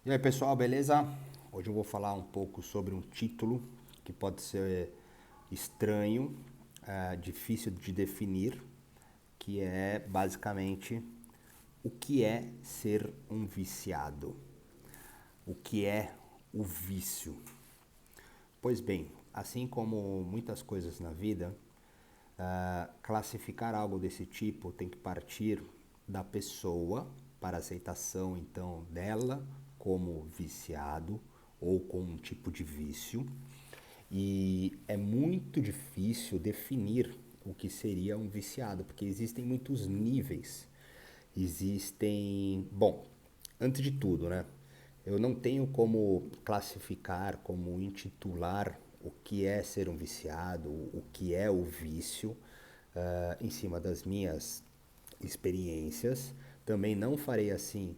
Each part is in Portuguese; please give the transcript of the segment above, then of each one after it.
E aí pessoal, beleza? Hoje eu vou falar um pouco sobre um título que pode ser estranho, difícil de definir, que é basicamente o que é ser um viciado? O que é o vício? Pois bem, assim como muitas coisas na vida, classificar algo desse tipo tem que partir da pessoa para aceitação então dela como viciado ou com um tipo de vício. E é muito difícil definir o que seria um viciado, porque existem muitos níveis. Existem. Bom, antes de tudo, né? Eu não tenho como classificar, como intitular o que é ser um viciado, o que é o vício, em cima das minhas experiências. Também não farei assim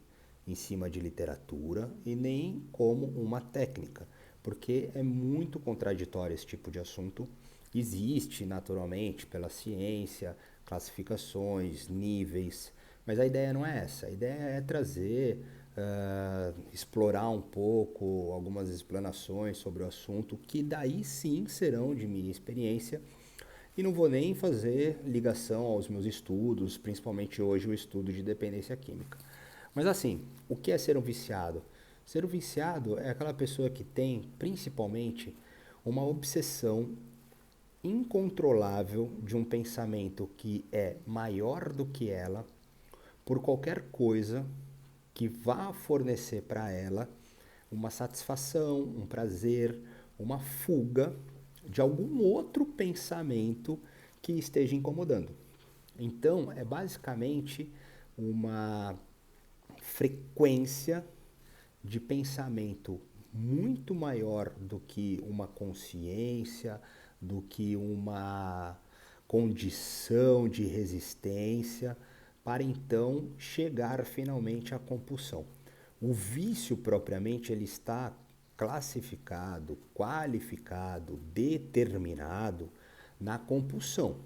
em cima de literatura e nem como uma técnica, porque é muito contraditório esse tipo de assunto. Existe naturalmente pela ciência classificações, níveis, mas a ideia não é essa. A ideia é trazer, explorar um pouco algumas explanações sobre o assunto, que daí sim serão de minha experiência. E não vou nem fazer ligação aos meus estudos, principalmente hoje o estudo de dependência química. Mas assim, o que é ser um viciado? Ser um viciado é aquela pessoa que tem, principalmente, uma obsessão incontrolável de um pensamento que é maior do que ela, por qualquer coisa que vá fornecer para ela uma satisfação, um prazer, uma fuga de algum outro pensamento que esteja incomodando. Então, é basicamente uma frequência de pensamento muito maior do que uma consciência, do que uma condição de resistência, para então chegar finalmente à compulsão. O vício propriamente ele está classificado, qualificado, determinado na compulsão.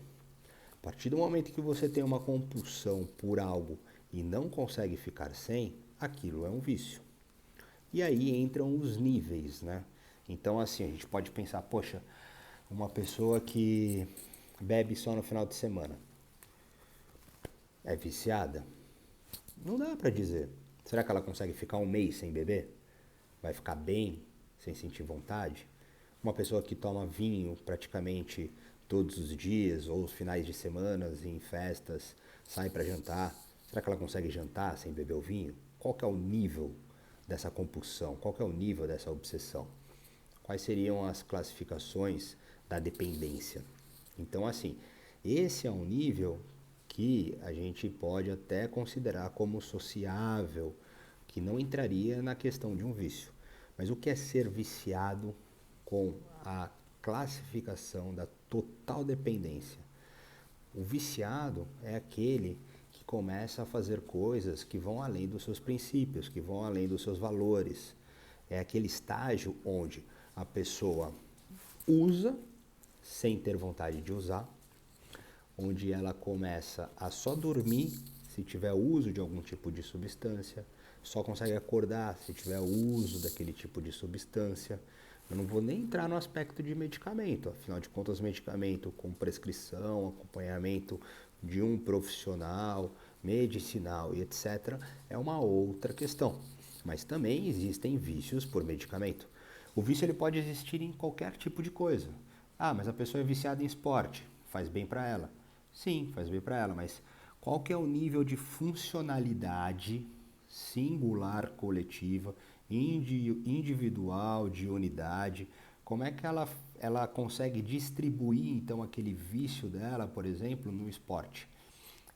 A partir do momento que você tem uma compulsão por algo e não consegue ficar sem, aquilo é um vício. E aí entram os níveis, né? Então, assim, a gente pode pensar, poxa, uma pessoa que bebe só no final de semana é viciada? Não dá para dizer. Será que ela consegue ficar um mês sem beber? Vai ficar bem, sem sentir vontade? Uma pessoa que toma vinho praticamente todos os dias ou os finais de semana em festas, sai para jantar, será que ela consegue jantar sem beber o vinho? Qual que é o nível dessa compulsão? Qual que é o nível dessa obsessão? Quais seriam as classificações da dependência? Então, assim, esse é um nível que a gente pode até considerar como sociável, que não entraria na questão de um vício. Mas o que é ser viciado com a classificação da total dependência? O viciado é aquele que começa a fazer coisas que vão além dos seus princípios, que vão além dos seus valores. É aquele estágio onde a pessoa usa sem ter vontade de usar, onde ela começa a só dormir se tiver uso de algum tipo de substância, só consegue acordar se tiver uso daquele tipo de substância. Eu não vou nem entrar no aspecto de medicamento, afinal de contas, medicamento com prescrição, acompanhamento de um profissional, medicinal e etc., é uma outra questão. Mas também existem vícios por medicamento. O vício ele pode existir em qualquer tipo de coisa. Ah, mas a pessoa é viciada em esporte, faz bem para ela. Sim, faz bem para ela, mas qual que é o nível de funcionalidade singular, coletiva, individual, de unidade? Como é que ela consegue distribuir então aquele vício dela, por exemplo, no esporte?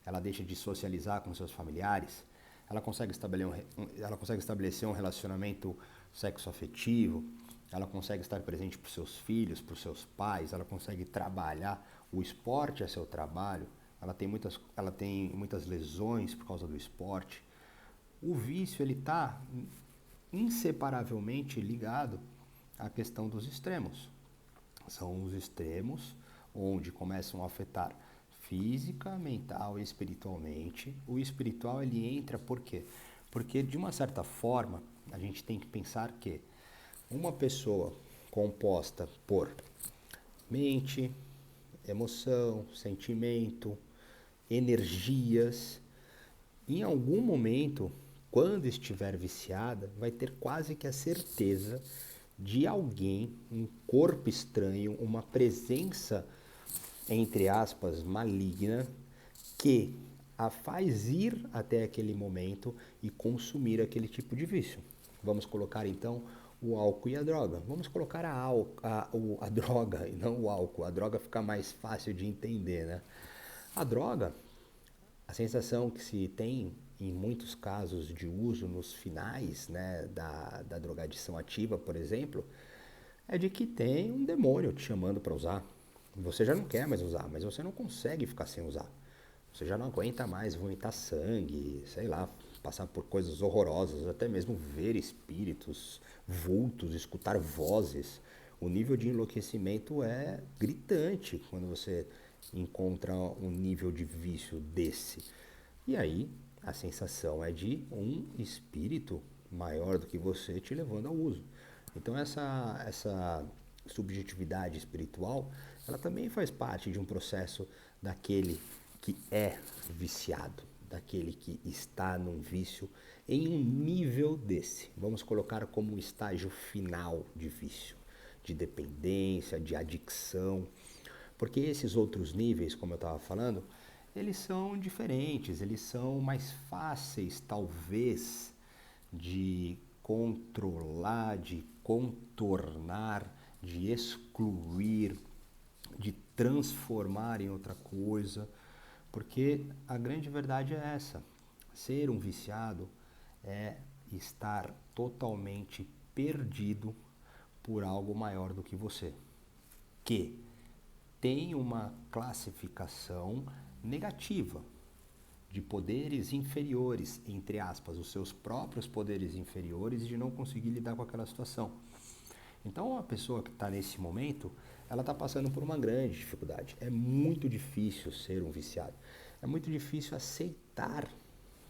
Ela deixa de socializar com seus familiares? Ela consegue estabelecer um relacionamento sexoafetivo? Ela consegue estar presente para os seus filhos, para os seus pais? Ela consegue trabalhar? O esporte é seu trabalho? Ela tem muitas lesões por causa do esporte. O vício ele está inseparavelmente ligado à questão dos extremos. São os extremos onde começam a afetar física, mental e espiritualmente. O espiritual ele entra por quê? Porque, de uma certa forma, a gente tem que pensar que uma pessoa composta por mente, emoção, sentimento, energias, em algum momento, quando estiver viciada, vai ter quase que a certeza de alguém, um corpo estranho, uma presença, entre aspas, maligna, que a faz ir até aquele momento e consumir aquele tipo de vício. Vamos colocar então o álcool e a droga. Vamos colocar a droga e não o álcool. A droga fica mais fácil de entender, né? A droga, a sensação que se tem em muitos casos de uso nos finais, né, da drogadição ativa, por exemplo, é de que tem um demônio te chamando para usar. Você já não quer mais usar, mas você não consegue ficar sem usar. Você já não aguenta mais vomitar sangue, sei lá, passar por coisas horrorosas, até mesmo ver espíritos, vultos, escutar vozes. O nível de enlouquecimento é gritante quando você encontra um nível de vício desse. E aí a sensação é de um espírito maior do que você te levando ao uso. Então essa subjetividade espiritual, ela também faz parte de um processo daquele que é viciado, daquele que está num vício em um nível desse. Vamos colocar como um estágio final de vício, de dependência, de adicção. Porque esses outros níveis, como eu estava falando, eles são diferentes, eles são mais fáceis, talvez, de controlar, de contornar, de excluir, de transformar em outra coisa, porque a grande verdade é essa: ser um viciado é estar totalmente perdido por algo maior do que você, que tem uma classificação negativa de poderes inferiores, entre aspas, os seus próprios poderes inferiores, e de não conseguir lidar com aquela situação. Então, a pessoa que está nesse momento, ela está passando por uma grande dificuldade. É muito difícil ser um viciado. É muito difícil aceitar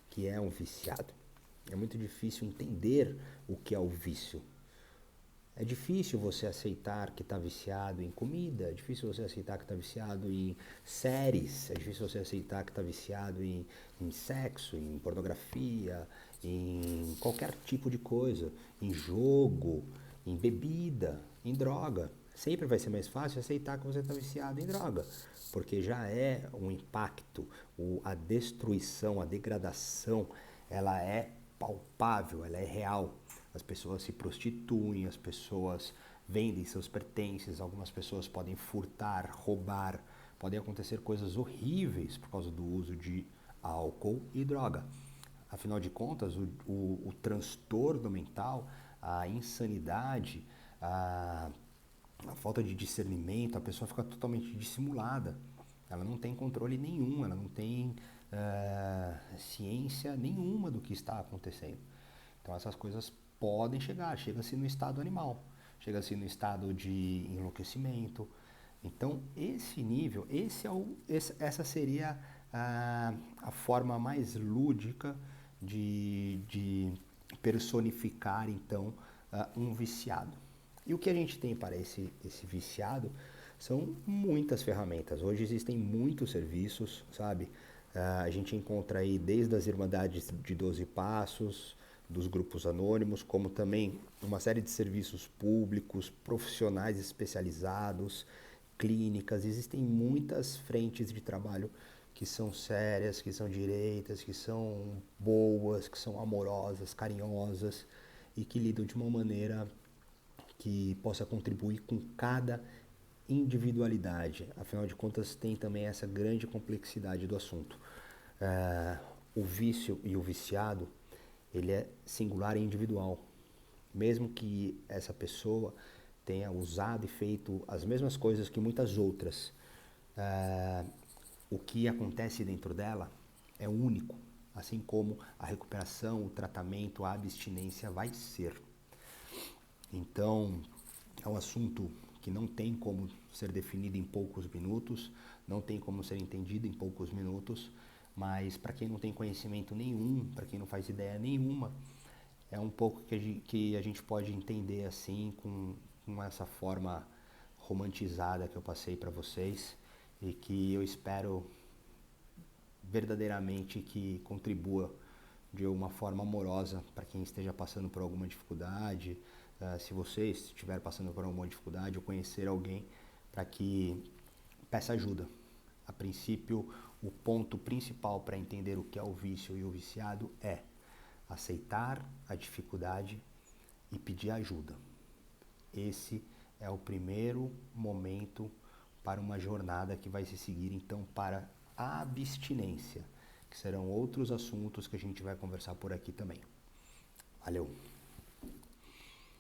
que é um viciado. É muito difícil entender o que é o vício. É difícil você aceitar que está viciado em comida, é difícil você aceitar que está viciado em séries, é difícil você aceitar que está viciado em sexo, em pornografia, em qualquer tipo de coisa, em jogo, em bebida, em droga. Sempre vai ser mais fácil aceitar que você está viciado em droga, porque já é um impacto, a destruição, a degradação, ela é palpável, ela é real. As pessoas se prostituem, as pessoas vendem seus pertences, algumas pessoas podem furtar, roubar, podem acontecer coisas horríveis por causa do uso de álcool e droga. Afinal de contas, o transtorno mental, a insanidade, a falta de discernimento, a pessoa fica totalmente dissimulada. Ela não tem controle nenhum, ela não tem ciência nenhuma do que está acontecendo. Então essas coisas podem chegar, chega-se no estado animal, chega-se no estado de enlouquecimento. Então esse nível, essa seria a forma mais lúdica de personificar então um viciado. E o que a gente tem para esse viciado são muitas ferramentas. Hoje existem muitos serviços, sabe? A gente encontra aí desde as Irmandades de 12 Passos, dos grupos anônimos, como também uma série de serviços públicos, profissionais especializados, clínicas. Existem muitas frentes de trabalho que são sérias, que são direitas, que são boas, que são amorosas, carinhosas e que lidam de uma maneira que possa contribuir com cada individualidade. Afinal de contas, tem também essa grande complexidade do assunto. O vício e o viciado, ele é singular e individual. Mesmo que essa pessoa tenha usado e feito as mesmas coisas que muitas outras, o que acontece dentro dela é único, assim como a recuperação, o tratamento, a abstinência vai ser. Então, é um assunto que não tem como ser definido em poucos minutos, não tem como ser entendido em poucos minutos, Mas para quem não tem conhecimento nenhum, para quem não faz ideia nenhuma, é um pouco que a gente pode entender assim, com essa forma romantizada que eu passei para vocês e que eu espero verdadeiramente que contribua de uma forma amorosa para quem esteja passando por alguma dificuldade. Se você estiver passando por alguma dificuldade ou conhecer alguém, para que peça ajuda. A princípio, o ponto principal para entender o que é o vício e o viciado é aceitar a dificuldade e pedir ajuda. Esse é o primeiro momento para uma jornada que vai se seguir então para a abstinência, que serão outros assuntos que a gente vai conversar por aqui também. Valeu!